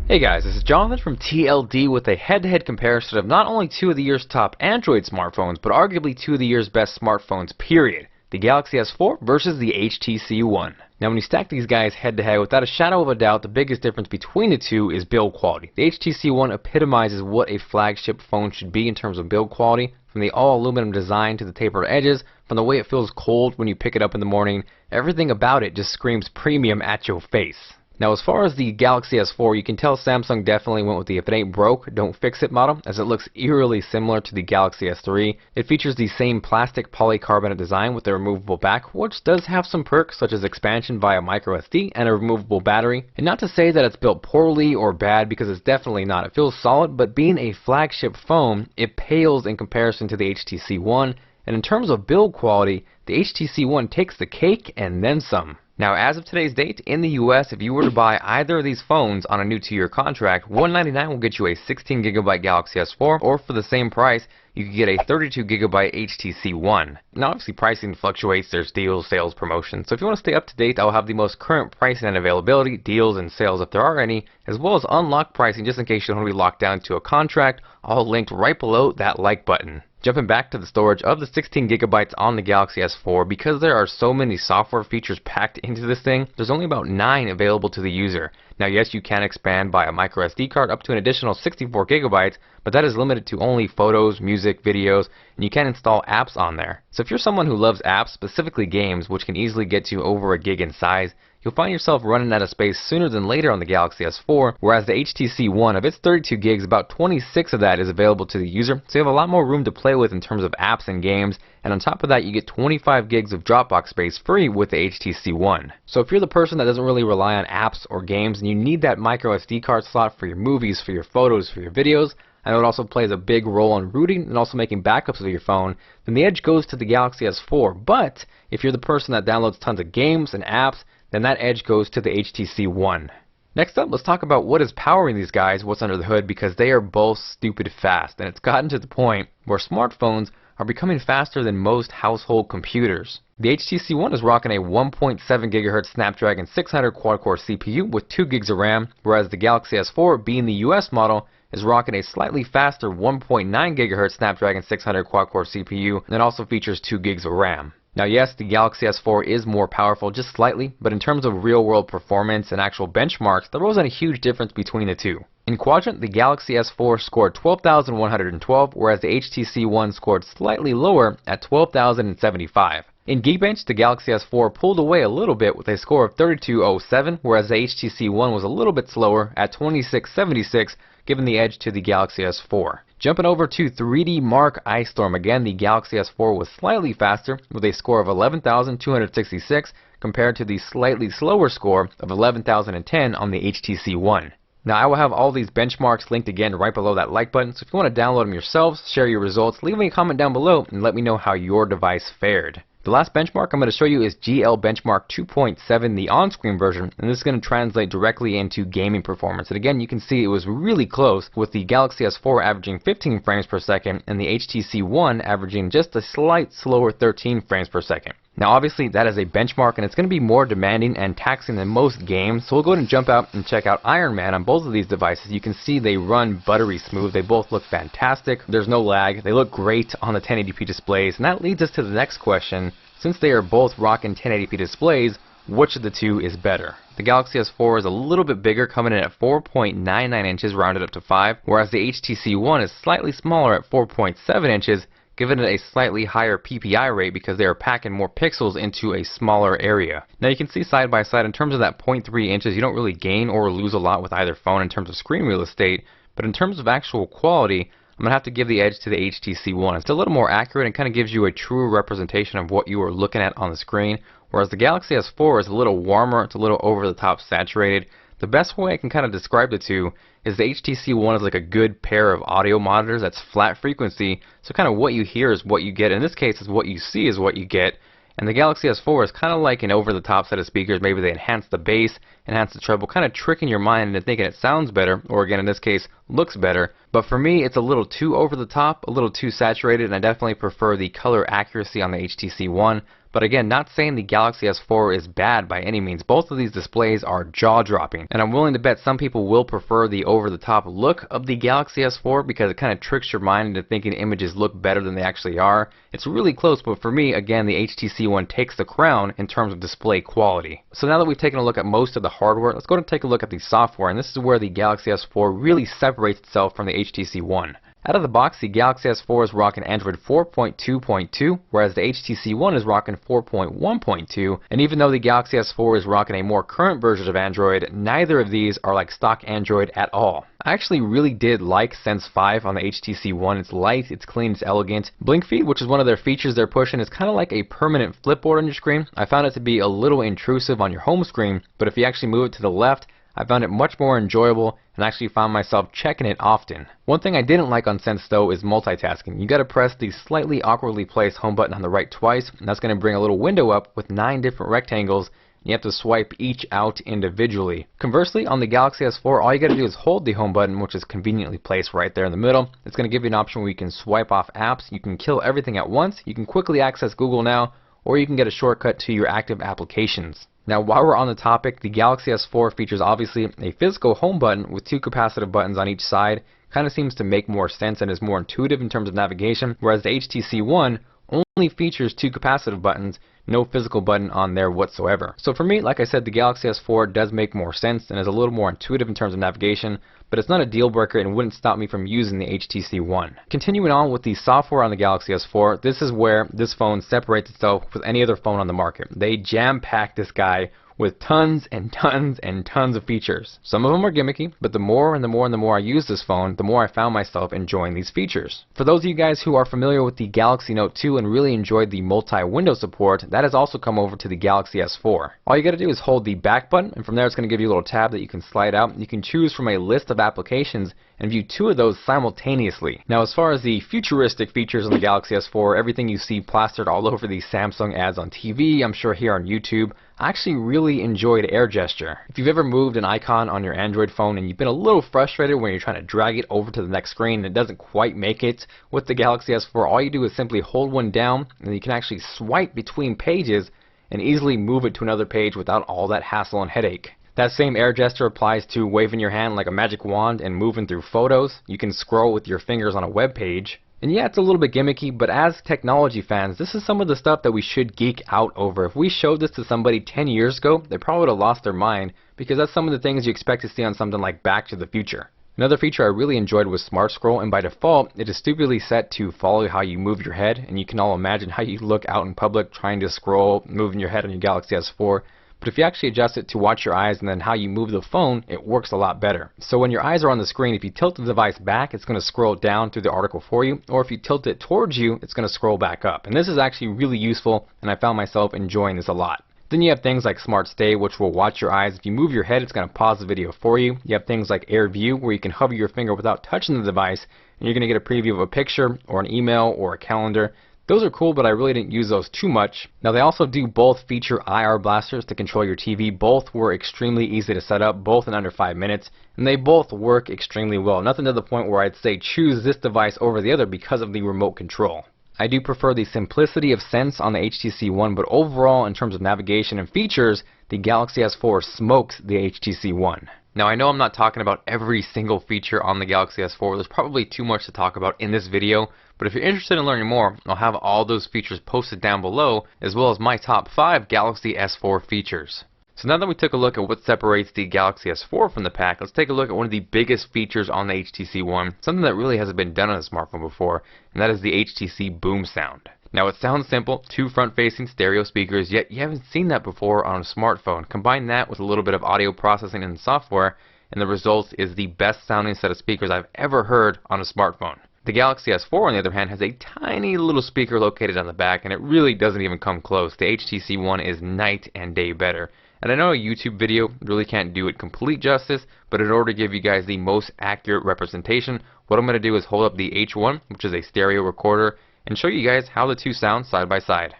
Hey guys, this is Jonathan from TLD with a head-to-head comparison of not only two of the year's top Android smartphones, but arguably two of the year's best smartphones, period. The Galaxy S4 versus the HTC One. Now when you stack these guys head-to-head, without a shadow of a doubt, the biggest difference between the two is build quality. The HTC One epitomizes what a flagship phone should be in terms of build quality, from the all-aluminum design to the tapered edges, from the way it feels cold when you pick it up in the morning. Everything about it just screams premium at your face. Now as far as the Galaxy S4, you can tell Samsung definitely went with the if it ain't broke, don't fix it model, as it looks eerily similar to the Galaxy S3. It features the same plastic polycarbonate design with a removable back, which does have some perks such as expansion via microSD and a removable battery. And not to say that it's built poorly or bad, because it's definitely not. It feels solid, but being a flagship phone, it pales in comparison to the HTC One. And in terms of build quality, the HTC One takes the cake and then some. Now, as of today's date, in the US, if you were to buy either of these phones on a new 2-year contract, $199 will get you a 16GB Galaxy S4, or for the same price, you could get a 32GB HTC One. Now, obviously, pricing fluctuates. There's deals, sales, promotions. So if you want to stay up to date, I'll have the most current pricing and availability, deals and sales if there are any, as well as unlocked pricing just in case you don't want to be locked down to a contract, all linked right below that like button. Jumping back to the storage of the 16GB on the Galaxy S4, because there are so many software features packed into this thing, there's only about 9 available to the user. Now yes, you can expand by a microSD card up to an additional 64GB, but that is limited to only photos, music, videos, and you can install apps on there. So if you're someone who loves apps, specifically games, which can easily get to over a gig in size, you'll find yourself running out of space sooner than later on the Galaxy S4, whereas the HTC One, of its 32 gigs, about 26 of that is available to the user, so you have a lot more room to play with in terms of apps and games, and on top of that you get 25 gigs of Dropbox space free with the HTC One. So if you're the person that doesn't really rely on apps or games, and you need that micro SD card slot for your movies, for your photos, for your videos, I know it also plays a big role in rooting and also making backups of your phone, then the edge goes to the Galaxy S4. But if you're the person that downloads tons of games and apps, then that edge goes to the HTC One. Next up, let's talk about what is powering these guys, what's under the hood, because they are both stupid fast, and it's gotten to the point where smartphones are becoming faster than most household computers. The HTC One is rocking a 1.7 GHz Snapdragon 600 quad-core CPU with 2 gigs of RAM, whereas the Galaxy S4, being the US model, is rocking a slightly faster 1.9 GHz Snapdragon 600 quad-core CPU, and it also features 2 gigs of RAM. Now yes, the Galaxy S4 is more powerful, just slightly, but in terms of real-world performance and actual benchmarks, there wasn't a huge difference between the two. In Quadrant, the Galaxy S4 scored 12,112, whereas the HTC One scored slightly lower at 12,075. In Geekbench, the Galaxy S4 pulled away a little bit with a score of 3207, whereas the HTC One was a little bit slower at 2676, giving the edge to the Galaxy S4. Jumping over to 3D Mark Ice Storm, again the Galaxy S4 was slightly faster with a score of 11,266 compared to the slightly slower score of 11,010 on the HTC One. Now I will have all these benchmarks linked again right below that like button, so if you want to download them yourselves, share your results, leave me a comment down below and let me know how your device fared. The last benchmark I'm going to show you is GL Benchmark 2.7, the on-screen version, and this is going to translate directly into gaming performance. And again, you can see it was really close, with the Galaxy S4 averaging 15 frames per second and the HTC One averaging just a slight slower 13 frames per second. Now obviously that is a benchmark and it's going to be more demanding and taxing than most games, so we'll go ahead and jump out and check out Iron Man on both of these devices. You can see they run buttery smooth, they both look fantastic, there's no lag, they look great on the 1080p displays, and that leads us to the next question. Since they are both rocking 1080p displays, which of the two is better? The Galaxy S4 is a little bit bigger, coming in at 4.99 inches rounded up to 5, whereas the HTC One is slightly smaller at 4.7 inches, giving it a slightly higher PPI rate because they are packing more pixels into a smaller area. Now you can see side by side, in terms of that 0.3 inches, you don't really gain or lose a lot with either phone in terms of screen real estate, but in terms of actual quality, I'm going to have to give the edge to the HTC One. It's a little more accurate and kind of gives you a truer representation of what you are looking at on the screen, whereas the Galaxy S4 is a little warmer, it's a little over the top saturated. The best way I can kind of describe the two is the HTC One is like a good pair of audio monitors that's flat frequency, so kind of what you hear is what you get. In this case, is what you see is what you get. And the Galaxy S4 is kind of like an over-the-top set of speakers. Maybe they enhance the bass, enhance the treble, kind of tricking your mind into thinking it sounds better, or again in this case, looks better. But for me, it's a little too over the top, a little too saturated, and I definitely prefer the color accuracy on the HTC One. But again, not saying the Galaxy S4 is bad by any means. Both of these displays are jaw-dropping, and I'm willing to bet some people will prefer the over-the-top look of the Galaxy S4 because it kind of tricks your mind into thinking images look better than they actually are. It's really close, but for me, again, the HTC One takes the crown in terms of display quality. So now that we've taken a look at most of the hardware, let's go and take a look at the software, and this is where the Galaxy S4 really separates itself from the HTC One. Out of the box, the Galaxy S4 is rocking Android 4.2.2, whereas the HTC One is rocking 4.1.2, and even though the Galaxy S4 is rocking a more current version of Android, neither of these are like stock Android at all. I actually really did like Sense 5 on the HTC One. It's light, it's clean, it's elegant. Blink Feed, which is one of their features they're pushing, is kind of like a permanent flipboard on your screen. I found it to be a little intrusive on your home screen, but if you actually move it to the left, I found it much more enjoyable and actually found myself checking it often. One thing I didn't like on Sense though is multitasking. You gotta press the slightly awkwardly placed home button on the right twice, and that's gonna bring a little window up with 9 different rectangles. You have to swipe each out individually. Conversely, on the Galaxy S4, all you gotta do is hold the home button, which is conveniently placed right there in the middle. It's gonna give you an option where you can swipe off apps, you can kill everything at once, you can quickly access Google Now, or you can get a shortcut to your active applications. Now, while we're on the topic, the Galaxy S4 features obviously a physical home button with 2 capacitive buttons on each side. Kind of seems to make more sense and is more intuitive in terms of navigation, whereas the HTC One only features 2 capacitive buttons, no physical button on there whatsoever. So for me, like I said, the Galaxy S4 does make more sense and is a little more intuitive in terms of navigation, but it's not a deal breaker and wouldn't stop me from using the HTC One. Continuing on with the software on the Galaxy S4, this is where this phone separates itself with any other phone on the market. They jam-pack this guy with tons and tons and tons of features. Some of them are gimmicky, but the more and the more and the more I use this phone, the more I found myself enjoying these features. For those of you guys who are familiar with the Galaxy Note 2 and really enjoyed the multi-window support, that has also come over to the Galaxy S4. All you gotta do is hold the back button, and from there it's gonna give you a little tab that you can slide out. You can choose from a list of applications and view 2 of those simultaneously. Now, as far as the futuristic features on the Galaxy S4, everything you see plastered all over the Samsung ads on TV, I'm sure here on YouTube, I actually really enjoyed Air Gesture. If you've ever moved an icon on your Android phone and you've been a little frustrated when you're trying to drag it over to the next screen and it doesn't quite make it, with the Galaxy S4, all you do is simply hold one down and you can actually swipe between pages and easily move it to another page without all that hassle and headache. That same air gesture applies to waving your hand like a magic wand and moving through photos. You can scroll with your fingers on a web page. And yeah, it's a little bit gimmicky, but as technology fans, this is some of the stuff that we should geek out over. If we showed this to somebody 10 years ago, they probably would have lost their mind, because that's some of the things you expect to see on something like Back to the Future. Another feature I really enjoyed was Smart Scroll, and by default, it is stupidly set to follow how you move your head, and you can all imagine how you look out in public trying to scroll, moving your head on your Galaxy S4. But if you actually adjust it to watch your eyes and then how you move the phone, it works a lot better. So when your eyes are on the screen, if you tilt the device back, it's going to scroll down through the article for you, or if you tilt it towards you, it's going to scroll back up. And this is actually really useful, and I found myself enjoying this a lot. Then you have things like Smart Stay, which will watch your eyes. If you move your head, it's going to pause the video for you. You have things like Air View, where you can hover your finger without touching the device, and you're going to get a preview of a picture, or an email, or a calendar. Those are cool, but I really didn't use those too much. Now, they also do both feature IR blasters to control your TV. Both were extremely easy to set up, both in under 5 minutes, and they both work extremely well. Nothing to the point where I'd say choose this device over the other because of the remote control. I do prefer the simplicity of Sense on the HTC One, but overall, in terms of navigation and features, the Galaxy S4 smokes the HTC One. Now, I know I'm not talking about every single feature on the Galaxy S4. There's probably too much to talk about in this video, but if you're interested in learning more, I'll have all those features posted down below, as well as my top 5 Galaxy S4 features. So now that we took a look at what separates the Galaxy S4 from the pack, let's take a look at one of the biggest features on the HTC One, something that really hasn't been done on a smartphone before, and that is the HTC Boom Sound. Now, it sounds simple, 2 front-facing stereo speakers, yet you haven't seen that before on a smartphone. Combine that with a little bit of audio processing in the software, and the result is the best sounding set of speakers I've ever heard on a smartphone. The Galaxy S4, on the other hand, has a tiny little speaker located on the back, and it really doesn't even come close. The HTC One is night and day better. And I know a YouTube video really can't do it complete justice, but in order to give you guys the most accurate representation, what I'm going to do is hold up the H1, which is a stereo recorder, and show you guys how the two sound side by side.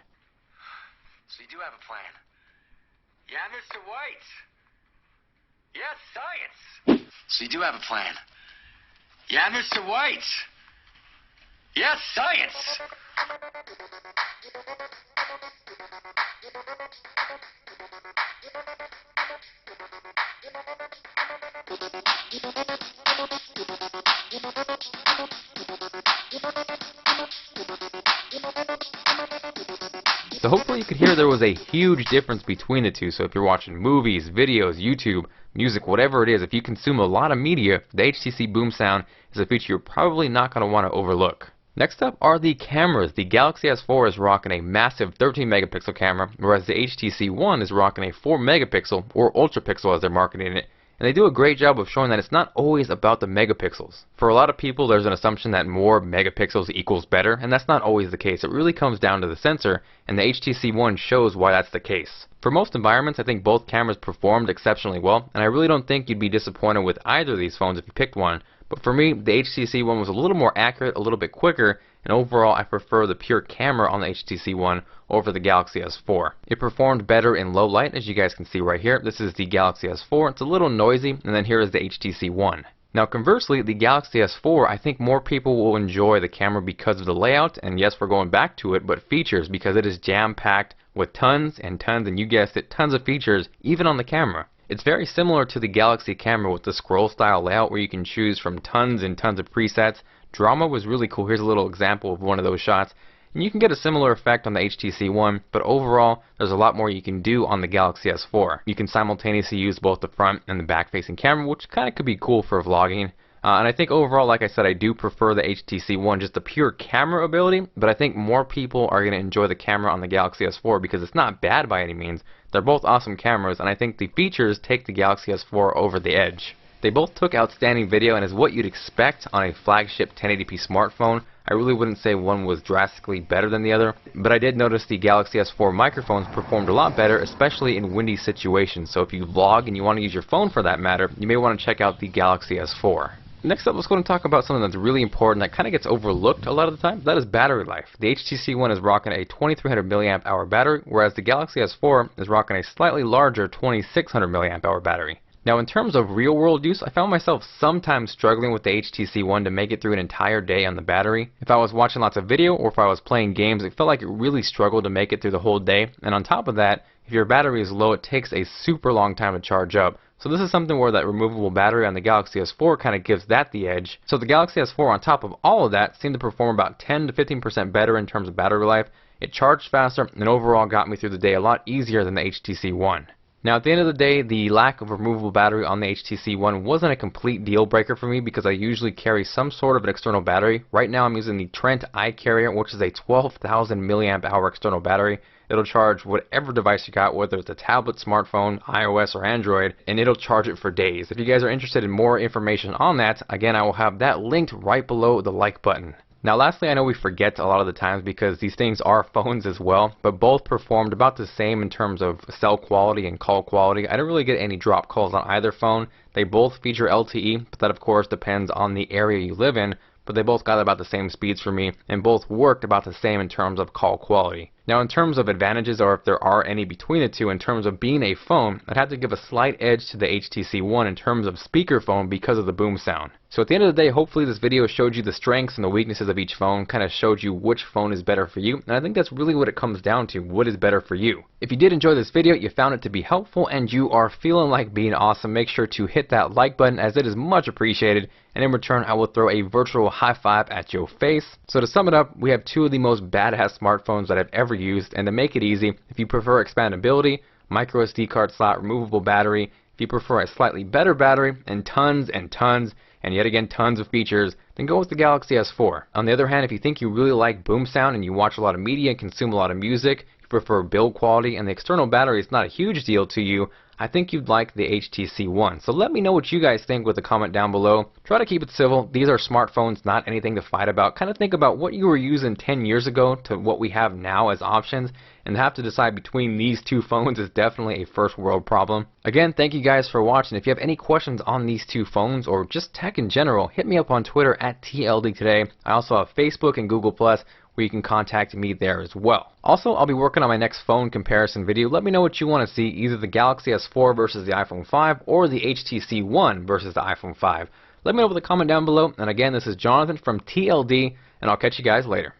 So you do have a plan? Yeah, Mr. White. Yes, science. So you do have a plan? Yeah, Mr. White. Yes, science. So hopefully you could hear there was a huge difference between the two. So if you're watching movies, videos, YouTube, music, whatever it is, if you consume a lot of media, the HTC Boom Sound is a feature you're probably not going to want to overlook. Next up are the cameras. The Galaxy S4 is rocking a massive 13 megapixel camera, whereas the HTC One is rocking a 4 megapixel, or ultra pixel as they're marketing it. And they do a great job of showing that it's not always about the megapixels. For a lot of people, there's an assumption that more megapixels equals better, and that's not always the case. It really comes down to the sensor, and the HTC One shows why that's the case. For most environments, I think both cameras performed exceptionally well, and I really don't think you'd be disappointed with either of these phones if you picked one. But for me, the HTC One was a little more accurate, a little bit quicker, and overall I prefer the pure camera on the HTC One over the Galaxy S4. It performed better in low light, as you guys can see right here. This is the Galaxy S4. It's a little noisy, and then here is the HTC One. Now conversely, the Galaxy S4, I think more people will enjoy the camera because of the layout, and yes, we're going back to it, but features, because it is jam-packed with tons and tons, and you guessed it, tons of features, even on the camera. It's very similar to the Galaxy camera with the scroll style layout where you can choose from tons and tons of presets. Drama was really cool. Here's a little example of one of those shots. And you can get a similar effect on the HTC One, but overall, there's a lot more you can do on the Galaxy S4. You can simultaneously use both the front and the back-facing camera, which kind of could be cool for vlogging. And I think overall, like I said, I do prefer the HTC One, just the pure camera ability, but I think more people are going to enjoy the camera on the Galaxy S4 because it's not bad by any means. They're both awesome cameras, and I think the features take the Galaxy S4 over the edge. They both took outstanding video and is what you'd expect on a flagship 1080p smartphone. I really wouldn't say one was drastically better than the other, but I did notice the Galaxy S4 microphones performed a lot better, especially in windy situations. So if you vlog and you want to use your phone for that matter, you may want to check out the Galaxy S4. Next up, let's go and talk about something that's really important that kind of gets overlooked a lot of the time. That is battery life. The HTC One is rocking a 2300 milliamp hour battery, whereas the Galaxy S4 is rocking a slightly larger 2600 milliamp hour battery. Now in terms of real world use, I found myself sometimes struggling with the HTC One to make it through an entire day on the battery. If I was watching lots of video or if I was playing games, it felt like it really struggled to make it through the whole day. And on top of that, if your battery is low, it takes a super long time to charge up. So this is something where that removable battery on the Galaxy S4 kind of gives that the edge. So the Galaxy S4 on top of all of that seemed to perform about 10 to 15% better in terms of battery life. It charged faster and overall got me through the day a lot easier than the HTC One. Now at the end of the day, the lack of removable battery on the HTC One wasn't a complete deal breaker for me because I usually carry some sort of an external battery. Right now I'm using the Trent iCarrier, which is a 12,000 milliamp hour external battery. It'll charge whatever device you got, whether it's a tablet, smartphone, iOS, or Android, and it'll charge it for days. If you guys are interested in more information on that, again, I will have that linked right below the like button. Now lastly, I know we forget a lot of the times because these things are phones as well, but both performed about the same in terms of cell quality and call quality. I didn't really get any drop calls on either phone. They both feature LTE, but that of course depends on the area you live in, but they both got about the same speeds for me, and both worked about the same in terms of call quality. Now in terms of advantages, or if there are any between the two in terms of being a phone, I'd have to give a slight edge to the HTC One in terms of speakerphone because of the boom sound. So at the end of the day, hopefully this video showed you the strengths and the weaknesses of each phone, kind of showed you which phone is better for you, and I think that's really what it comes down to, what is better for you. If you did enjoy this video, you found it to be helpful, and you are feeling like being awesome, make sure to hit that like button as it is much appreciated, and in return I will throw a virtual high five at your face. So to sum it up, we have two of the most badass smartphones that I've ever used, and to make it easy, if you prefer expandability, micro SD card slot, removable battery, if you prefer a slightly better battery, and tons and yet again tons of features, then go with the Galaxy S4. On the other hand, if you think you really like boom sound and you watch a lot of media and consume a lot of music, you prefer build quality, and the external battery is not a huge deal to you, I think you'd like the HTC One. So let me know what you guys think with a comment down below. Try to keep it civil. These are smartphones, not anything to fight about. Kind of think about what you were using 10 years ago to what we have now as options, and have to decide between these two phones is definitely a first world problem. Again, thank you guys for watching. If you have any questions on these two phones or just tech in general, hit me up on Twitter at TLDtoday. I also have Facebook and Google+, where you can contact me there as well. Also, I'll be working on my next phone comparison video. Let me know what you want to see, either the Galaxy S4 versus the iPhone 5 or the HTC One versus the iPhone 5. Let me know with a comment down below. And again, this is Jonathan from TLD, and I'll catch you guys later.